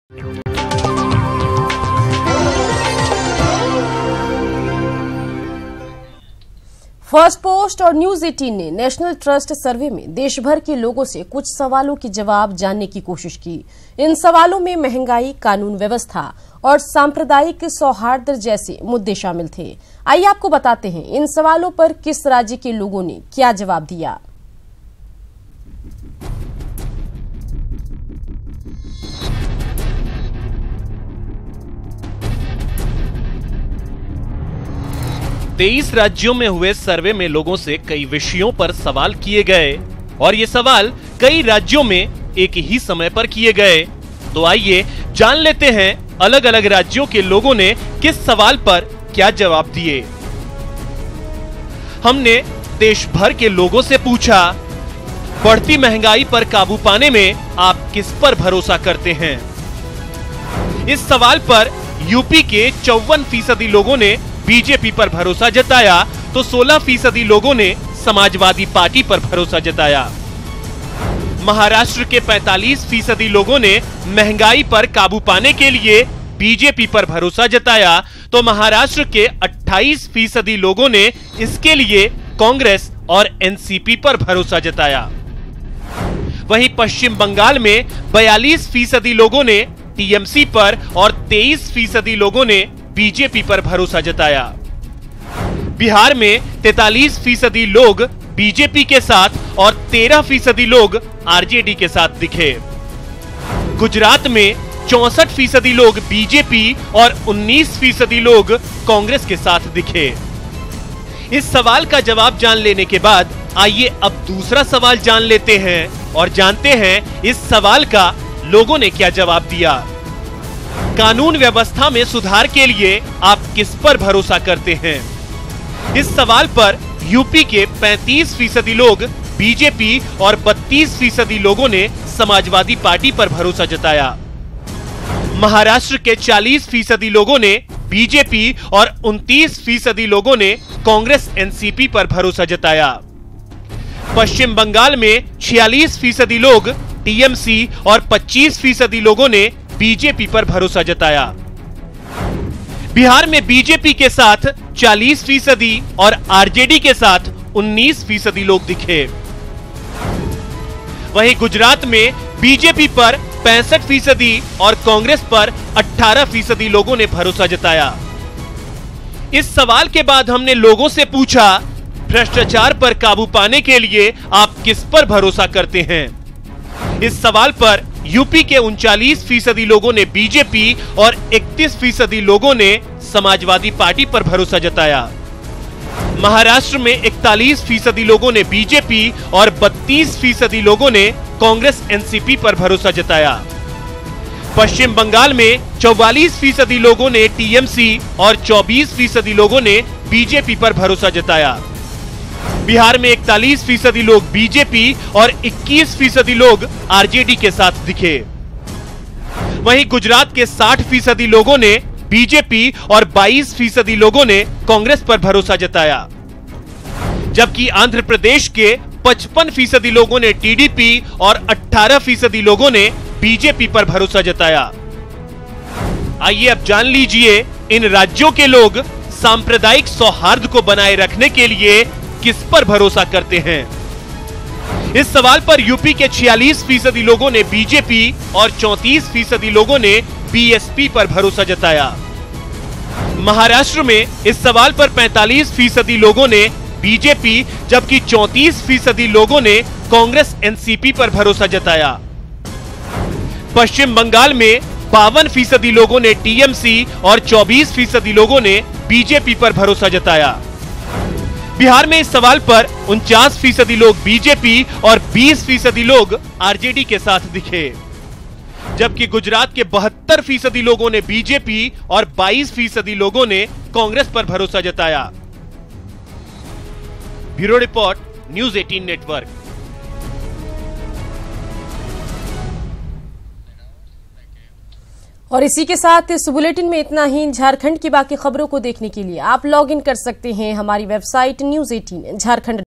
First post और news 18 ने national trust सर्वे में देश भर के लोगों से कुछ सवालों के जवाब जानने की कोशिश की। इन सवालों में महंगाई, कानून व्यवस्था और सांप्रदायिक सौहार्द जैसे मुद्दे शामिल थे। आइए आपको बताते हैं इन सवालों पर किस राज्य के लोगों ने क्या जवाब दिया। तेईस राज्यों में हुए सर्वे में लोगों से कई विषयों पर सवाल किए गए और ये सवाल कई राज्यों में एक ही समय पर किए गए। तो आइए जान लेते हैं अलग अलग राज्यों के लोगों ने किस सवाल पर क्या जवाब दिए। हमने देश भर के लोगों से पूछा, बढ़ती महंगाई पर काबू पाने में आप किस पर भरोसा करते हैं? इस सवाल पर यूपी के 54% लोगों ने बीजेपी पर भरोसा जताया तो 16% लोगों ने समाजवादी पार्टी पर भरोसा जताया। महाराष्ट्र के 45% लोगों ने महंगाई पर काबू पाने के लिए बीजेपी पर भरोसा जताया तो महाराष्ट्र के 28% लोगों ने इसके लिए कांग्रेस और एनसीपी पर भरोसा जताया। वहीं पश्चिम बंगाल में 42% लोगों ने टीएमसी पर और 23% लोगों ने बीजेपी पर भरोसा जताया। बिहार में 43% लोग बीजेपी के साथ और 13% लोग आरजेडी के साथ दिखे। गुजरात में 64% लोग बीजेपी और 19% लोग कांग्रेस के साथ दिखे। इस सवाल का जवाब जान लेने के बाद आइए अब दूसरा सवाल जान लेते हैं और जानते हैं इस सवाल का लोगों ने क्या जवाब दिया। कानून व्यवस्था में सुधार के लिए आप किस पर भरोसा करते हैं? इस सवाल पर यूपी के 35% लोग बीजेपी और 32% लोगों ने समाजवादी पार्टी पर भरोसा जताया। महाराष्ट्र के 40% लोगों ने बीजेपी और 29% लोगों ने कांग्रेस एनसीपी पर भरोसा जताया। पश्चिम बंगाल में 46% लोग टीएमसी और 25% लोगों ने बीजेपी पर भरोसा जताया। बिहार में बीजेपी के साथ 40% और आरजेडी के साथ 19% लोग दिखे। वहीं गुजरात में बीजेपी पर 65% और कांग्रेस पर 18% लोगों ने भरोसा जताया। इस सवाल के बाद हमने लोगों से पूछा, भ्रष्टाचार पर काबू पाने के लिए आप किस पर भरोसा करते हैं? इस सवाल पर यूपी के 39% लोगों ने बीजेपी और 31% लोगों ने समाजवादी पार्टी पर भरोसा जताया। महाराष्ट्र में 41% लोगों ने बीजेपी और 32% लोगों ने कांग्रेस एनसीपी पर भरोसा जताया। पश्चिम बंगाल में 44% लोगों ने टीएमसी और 24% लोगों ने बीजेपी पर भरोसा जताया। बिहार में 41% लोग बीजेपी और 21% लोग आरजेडी के साथ दिखे। वहीं गुजरात के 60% लोगों ने बीजेपी और 22% लोगों ने कांग्रेस पर भरोसा जताया। जबकि आंध्र प्रदेश के 55% लोगों ने टीडीपी और 18% लोगों ने बीजेपी पर भरोसा जताया। आइए अब जान लीजिए इन राज्यों के लोग सांप्रदायिक सौहार्द को बनाए रखने के लिए किस पर भरोसा करते हैं। इस सवाल पर यूपी के 46% लोगों ने बीजेपी और 34% लोगों ने बीएसपी पर भरोसा जताया। महाराष्ट्र में इस सवाल पर 45% लोगों ने बीजेपी जबकि 34% लोगों ने कांग्रेस एनसीपी पर भरोसा जताया। पश्चिम बंगाल में 52% लोगों ने टीएमसी और 24% लोगों ने बीजेपी पर भरोसा जताया। बिहार में इस सवाल पर 49% लोग बीजेपी और 20% लोग आरजेडी के साथ दिखे। जबकि गुजरात के 72% लोगों ने बीजेपी और 22% लोगों ने कांग्रेस पर भरोसा जताया। Bureau report, news 18 network. और इसी के साथ इस बुलेटिन में इतना ही। झारखंड की बाकी खबरों को देखने के लिए आप लॉग इन कर सकते हैं हमारी वेबसाइट न्यूज 18 झारखंड